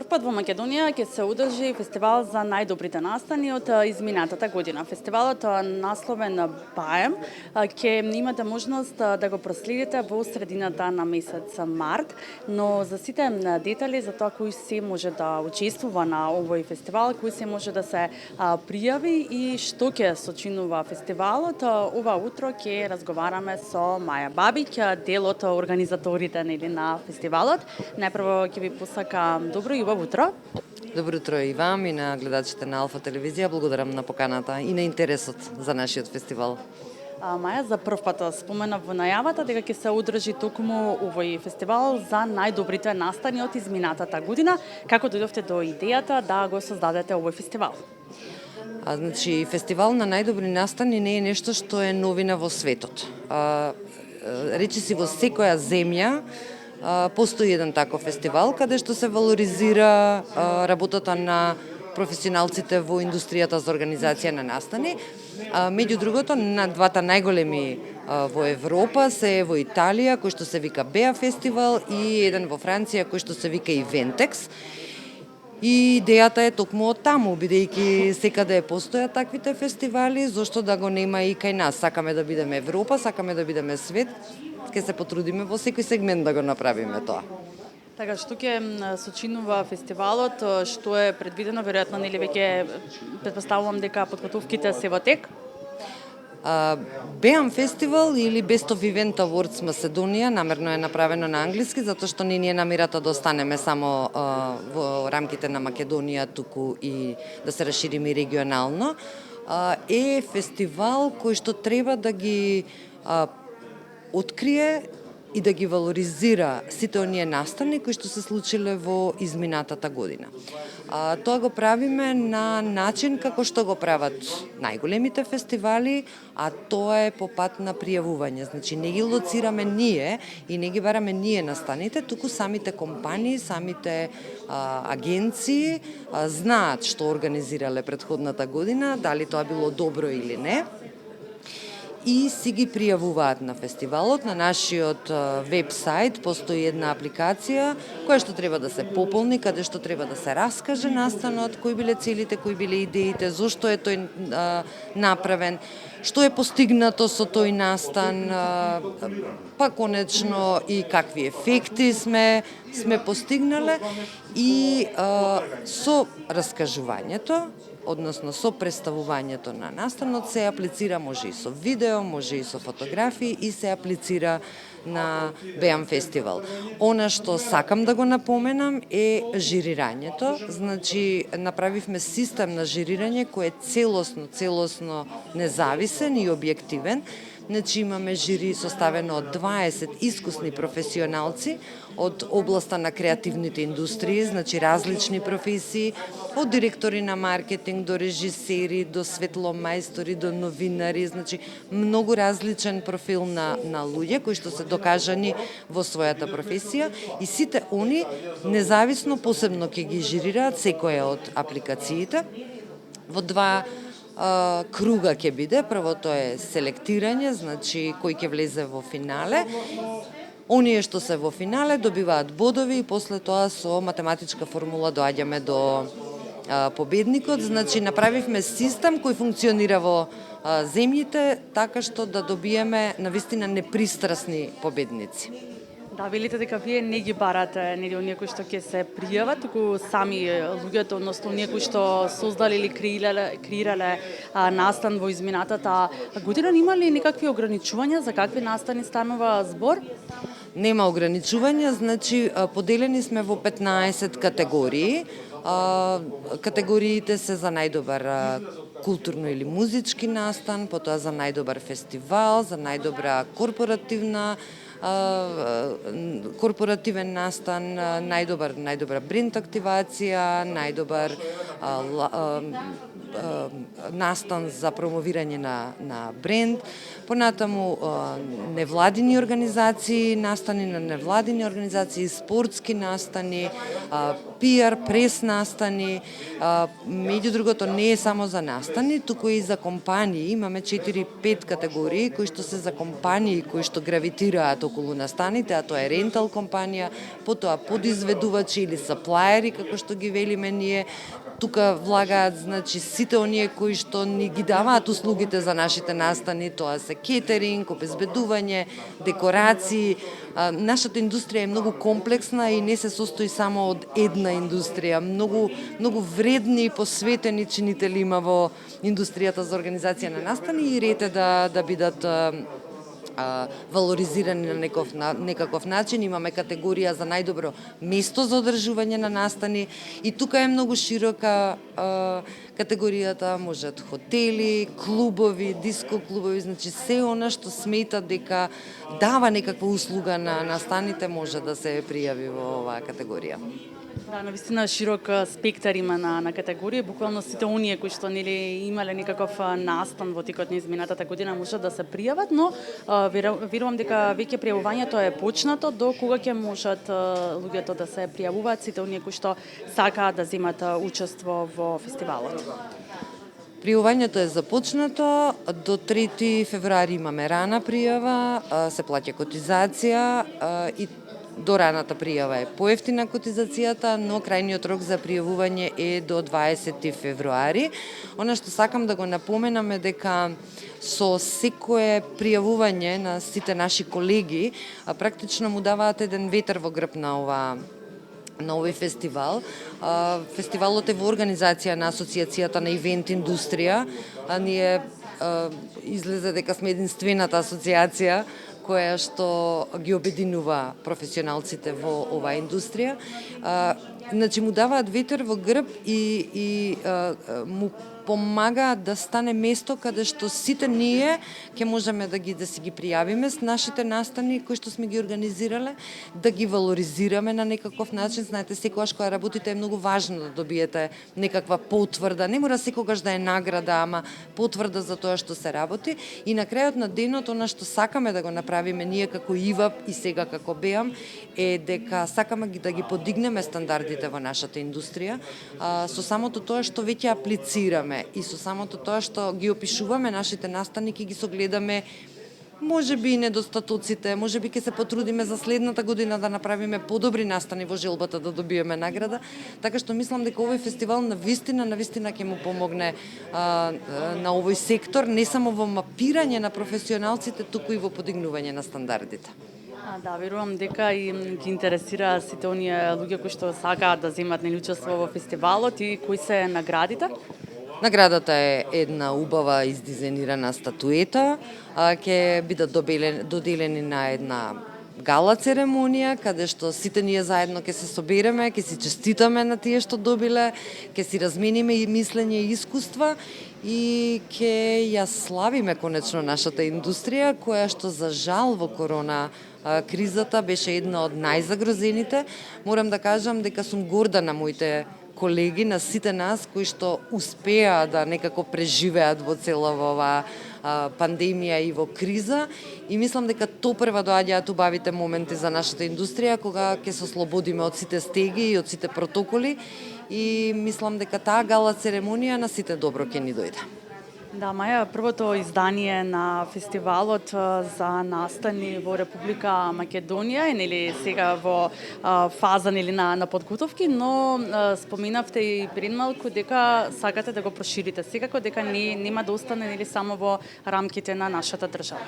пат во Македонија ќе се одржи фестивал за најдобрите настани од изминатата година. Фестивалот насловен Баем ќе имате можност да го проследите во средината на месец март, но за сите детали за тоа кој се може да учествува на овој фестивал, кој се може да се пријави и што ќе сочинува фестивалот, ова утро ќе разговараме со Маја Бабиќ, дел од организаторите на фестивалот. Најпрво ќе ви посакам добро и убаво утро. Добро утро и вам и на гледачите на Алфа телевизија. Благодарам на поканата и на интересот за нашиот фестивал. Маја, за прв пат спомена во најавата дека ќе се одржи токму овој фестивал за најдобрите настани од изминатата година. Како дојдовте до идејата да го создадете овој фестивал? Значи, фестивал на најдобри настани не е нешто што е новина во светот. Речиси во секоја земја постои еден таков фестивал каде што се валоризира работата на професионалците во индустријата за организација на настани. Меѓу другото, на двата најголеми во Европа се во Италија, кој што се вика Беа фестивал, и еден во Франција, кој што се вика Ивентекс. И идејата е токму од таму, бидејќи секаде постојат таквите фестивали, зошто да го нема и кај нас. Сакаме да бидеме Европа, сакаме да бидеме свет, ќе се потрудиме во секој сегмент да го направиме тоа. Така, што ќе сочинува фестивалот, што е предвидено, веројатно нели веќе претпоставувам дека подготовките се во тек? Беам фестивал или Best of Event Awards Macedonија намерно е направено на англиски, затоа што не ни е намирата да останеме само во рамките на Македонија, туку и да се расшириме регионално. Е фестивал кој што треба да ги открие и да ги валоризира сите оние настани кои што се случиле во изминатата година. Тоа го правиме на начин како што го прават најголемите фестивали, а тоа е по пат на пријавување. Значи, не ги лоцираме ние и не ги бараме ние настаните, туку самите компании, самите агенции знаат што организирале претходната година, дали тоа било добро или не, и си ги пријавуваат на фестивалот. На нашиот веб-сайт постои една апликација која што треба да се пополни, каде што треба да се раскаже настанот, кои биле целите, кои биле идеите, зошто е тој направен, што е постигнато со тој настан, па конечно и какви ефекти сме постигнале, и со раскажувањето, односно со представувањето на настанот, се аплицира, може и со видео, може и со фотографии, и се аплицира на Беам фестивал. Она што сакам да го напоменам е жирирањето. Значи, направивме систем на жирирање кој е целосно независен и објективен. Значи, имаме жири составено од 20 искусни професионалци од областа на креативните индустрии, значи различни професии, од директори на маркетинг до режисери, до светломајстори, до новинари, значи многу различен профил на луѓе кои што се докажани во својата професија, и сите они независно посебно ќе ги жирираат секоја од апликациите во два круга ќе биде. Првото е селектирање, значи кој ќе влезе во финале. Оние што се во финале добиваат бодови и после тоа со математичка формула доаѓаме до победникот. Значи, направивме систем кој функционира во земјите така што да добиеме навистина непристрасни победници. Да, велите дека вие не ги барате нели оние кои што ќе се пријават, туку сами луѓето, односно оние кои што создале или креирале настан во изминатата година. Има ли некакви ограничувања за какви настани станува збор? Нема ограничувања, значи поделени сме во 15 категории. Категориите се за најдобар културно или музички настан, потоа за најдобар фестивал, за најдобра корпоративен настан, најдобра бренд активација, најдобар настан за промовирање на бренд, понатаму невладини организации, настани на невладини организации, спортски настани, PR, прес настани, меѓу другото не е само за настани, туку и за компании. Имаме 4-5 категории кои што се за компании кои што гравитираат околу настаните, а тоа е рентал компанија, потоа подизведувачи или саплаери, како што ги велиме ние. Тука влагаат, значи, сите оние кои што ни ги даваат услугите за нашите настани, тоа се кетеринг, обезбедување, декорации. Нашата индустрија е многу комплексна и не се состои само од една индустрија. Многу вредни и посветени чинители има во индустријата за организација на настани и ред е да бидат валоризирани на некаков начин. Имаме категорија за најдобро место за одржување на настани и тука е многу широка категоријата, можат хотели, клубови, диско клубови, значи се она што смета дека дава некаква услуга на настаните може да се пријави во оваа категорија. Да, навистина широк спектар има на категории, буквално сите оние кои што нели имале некаков настан во текот на изминатата година можат да се пријават, но верувам дека веќе пријавувањето е почнато. До кога ќе можат луѓето да се пријавуваат, сите оние кои што сакаат да земат учество во фестивалот? Пријавувањето е започнато, до 3 февруари имаме рана пријава, се плаќа котизација и до раната пријава е поевтина котизацијата, но крајниот рок за пријавување е до 20 февруари. Она што сакам да го напоменам е дека со секое пријавување на сите наши колеги, практично му даваат еден ветер во грб на овој фестивал. Фестивалот е во организација на Асоциацијата на ивент индустрија. Ние излезе дека сме единствената асоциација која што ги обединува професионалците во оваа индустрија. Значи му даваат ветер во грб и му помагаат да стане место каде што сите ние ќе можеме да си ги пријавиме с нашите настани кои што сме ги организирале, да ги валоризираме на некаков начин. Знаете, секогаш кога работите е многу важно да добиете некаква потврда. Не мора секогаш да е награда, ама потврда за тоа што се работи. И на крајот на денот, она што сакаме да го направиме ние како ИВАП и сега како БЕАМ, е дека сакаме да ги подигнеме стандардите во нашата индустрија, со самото тоа што веќе аплицираме и со самото тоа што ги опишуваме нашите настани, ќе ги согледаме можеби и недостатоците, можеби ќе се потрудиме за следната година да направиме подобри настани во желбата да добиеме награда, така што мислам дека овој фестивал навистина ќе му помогне на овој сектор, не само во мапирање на професионалците, туку и во подигнување на стандардите. Да, верувам дека и ги интересира сите оние луѓе кои што сакаат да земат учество во фестивалот и кои се наградите. Наградата е една убава издизајнирана статуета, ќе бидат доделени на една гала церемонија, каде што сите ние заедно ќе се собереме, ќе си честитаме на тие што добиле, ќе си размениме и мислење и искуства и ќе ја славиме конечно нашата индустрија, која што за жал во корона кризата беше една од најзагрозените. Морам да кажам дека сум горда на моите колеги, на сите нас кои што успеа да некако преживеат во цела оваа пандемија и во криза и мислам дека топрва доаѓаат убавите моменти за нашата индустрија кога ќе се ослободиме од сите стеги и од сите протоколи и мислам дека таа гала церемонија на сите добро ќе ни дојде. Да, Маја, првото издание на фестивалот за настани во Република Македонија е нели сега во фаза нели на подготовки, но споменавте и пред малку дека сакате да го проширите. Секако дека нема да остане нели само во рамките на нашата држава.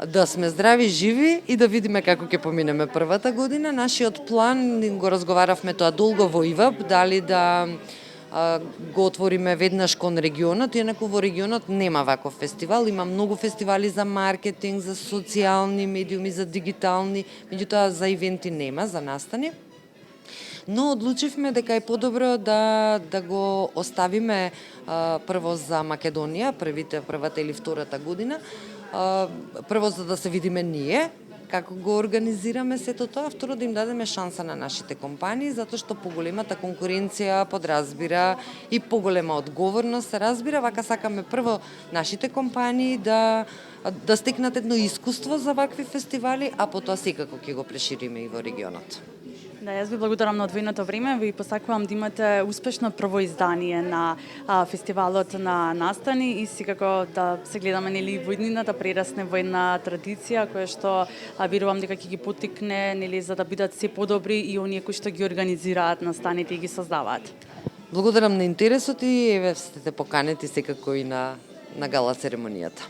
Да сме здрави, живи и да видиме како ќе поминеме првата година. Нашиот план, го разговаравме тоа долго во ИВАП, дали да го отвориме веднаш кон регионот, инаку во регионот нема ваков фестивал, има многу фестивали за маркетинг, за социјални медиуми, за дигитални, меѓутоа за ивенти нема, за настани. Но одлучивме дека е подобро да го оставиме прво за Македонија, првата или втората година, прво за да се видиме ние, како го организираме сето тоа, второ да им дадеме шанса на нашите компании, затоа што поголемата конкуренција подразбира и поголема одговорност се разбира, вака сакаме прво нашите компании да стекнат едно искуство за вакви фестивали, а потоа секако ќе го прешириме и во регионот. Да, јас ви благодарам на одвоеното време. Ви посакувам да имате успешно прво издание на фестивалот на настани и секако да се гледаме нели во иднината прерасне во една традиција која што верувам дека ќе ги поттикне нели за да бидат се подобри и оние кои што ги организираат настаните и ги создаваат. Благодарам на интересот и еве сте поканети секако и на гала церемонијата.